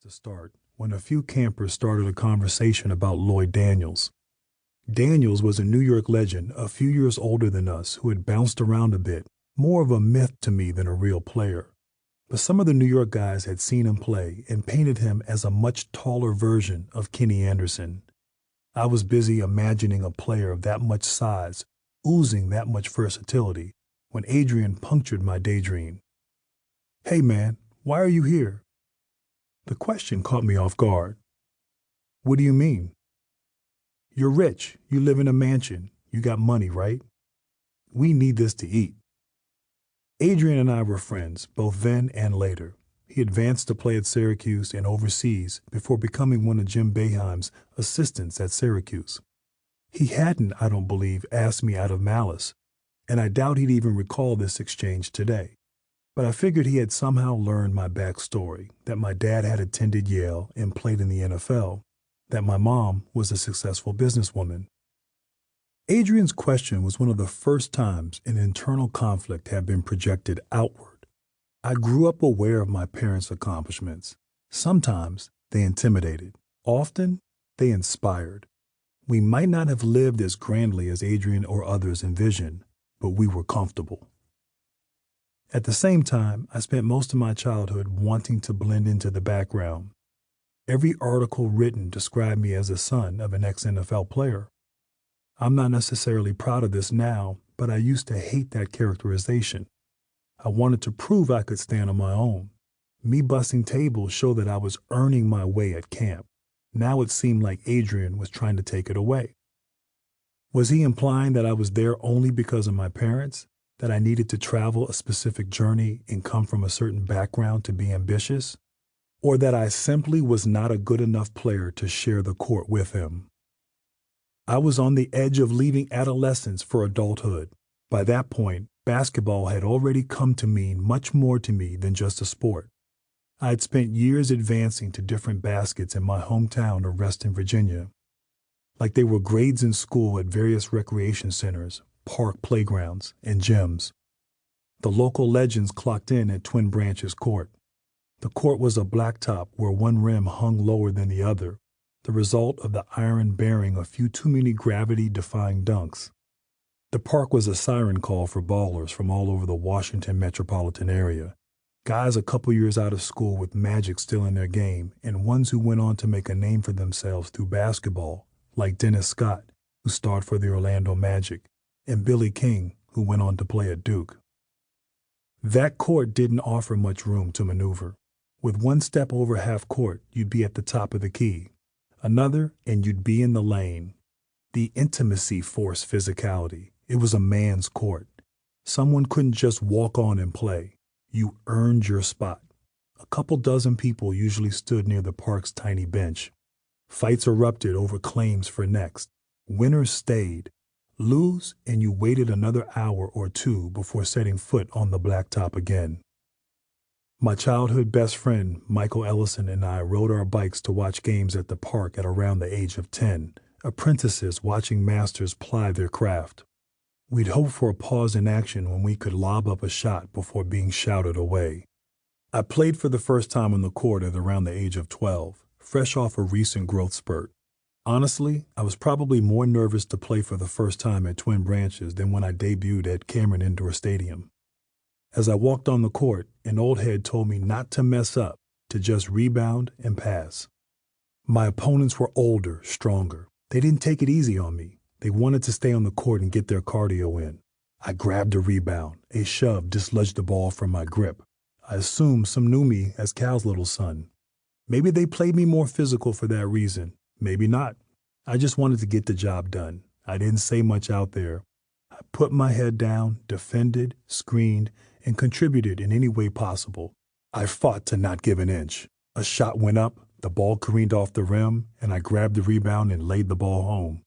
to start when a few campers started a conversation about Lloyd Daniels. Daniels was a New York legend a few years older than us who had bounced around a bit, more of a myth to me than a real player. But some of the New York guys had seen him play and painted him as a much taller version of Kenny Anderson. I was busy imagining a player of that much size, oozing that much versatility, when Adrian punctured my daydream. "Hey man, why are you here?" The question caught me off guard. "What do you mean?" "You're rich, you live in a mansion, you got money, right? We need this to eat." Adrian and I were friends, both then and later. He advanced to play at Syracuse and overseas before becoming one of Jim Boeheim's assistants at Syracuse. He hadn't, I don't believe, asked me out of malice, and I doubt he'd even recall this exchange today. But I figured he had somehow learned my backstory, that my dad had attended Yale and played in the NFL, that my mom was a successful businesswoman. Adrian's question was one of the first times an internal conflict had been projected outward. I grew up aware of my parents' accomplishments. Sometimes they intimidated. Often they inspired. We might not have lived as grandly as Adrian or others envisioned, but we were comfortable. At the same time, I spent most of my childhood wanting to blend into the background. Every article written described me as a son of an ex-NFL player. I'm not necessarily proud of this now, but I used to hate that characterization. I wanted to prove I could stand on my own. Me busting tables showed that I was earning my way at camp. Now it seemed like Adrian was trying to take it away. Was he implying that I was there only because of my parents? That I needed to travel a specific journey and come from a certain background to be ambitious? Or that I simply was not a good enough player to share the court with him? I was on the edge of leaving adolescence for adulthood. By that point, basketball had already come to mean much more to me than just a sport. I had spent years advancing to different baskets in my hometown of Reston, Virginia. Like they were grades in school at various recreation centers, park playgrounds, and gyms. The local legends clocked in at Twin Branches Court. The court was a blacktop where one rim hung lower than the other, the result of the iron bearing a few too many gravity-defying dunks. The park was a siren call for ballers from all over the Washington metropolitan area, guys a couple years out of school with magic still in their game, and ones who went on to make a name for themselves through basketball, like Dennis Scott, who starred for the Orlando Magic, and Billy King, who went on to play at Duke. That court didn't offer much room to maneuver. With one step over half court, you'd be at the top of the key. Another, and you'd be in the lane. The intimacy forced physicality. It was a man's court. Someone couldn't just walk on and play. You earned your spot. A couple dozen people usually stood near the park's tiny bench. Fights erupted over claims for next. Winners stayed. Lose, and you waited another hour or two before setting foot on the blacktop again. My childhood best friend, Michael Ellison, and I rode our bikes to watch games at the park at around the age of 10, apprentices watching masters ply their craft. We'd hope for a pause in action when we could lob up a shot before being shouted away. I played for the first time on the court at around the age of 12, fresh off a recent growth spurt. Honestly, I was probably more nervous to play for the first time at Twin Branches than when I debuted at Cameron Indoor Stadium. As I walked on the court, an old head told me not to mess up, to just rebound and pass. My opponents were older, stronger. They didn't take it easy on me. They wanted to stay on the court and get their cardio in. I grabbed a rebound. A shove dislodged the ball from my grip. I assumed some knew me as Cal's little son. Maybe they played me more physical for that reason. Maybe not. I just wanted to get the job done. I didn't say much out there. I put my head down, defended, screened, and contributed in any way possible. I fought to not give an inch. A shot went up, the ball careened off the rim, and I grabbed the rebound and laid the ball home.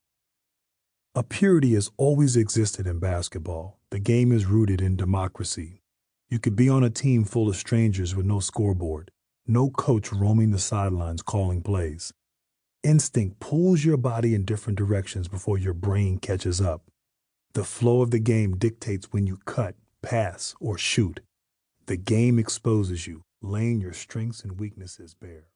A purity has always existed in basketball. The game is rooted in democracy. You could be on a team full of strangers with no scoreboard, no coach roaming the sidelines calling plays. Instinct pulls your body in different directions before your brain catches up. The flow of the game dictates when you cut, pass, or shoot. The game exposes you, laying your strengths and weaknesses bare.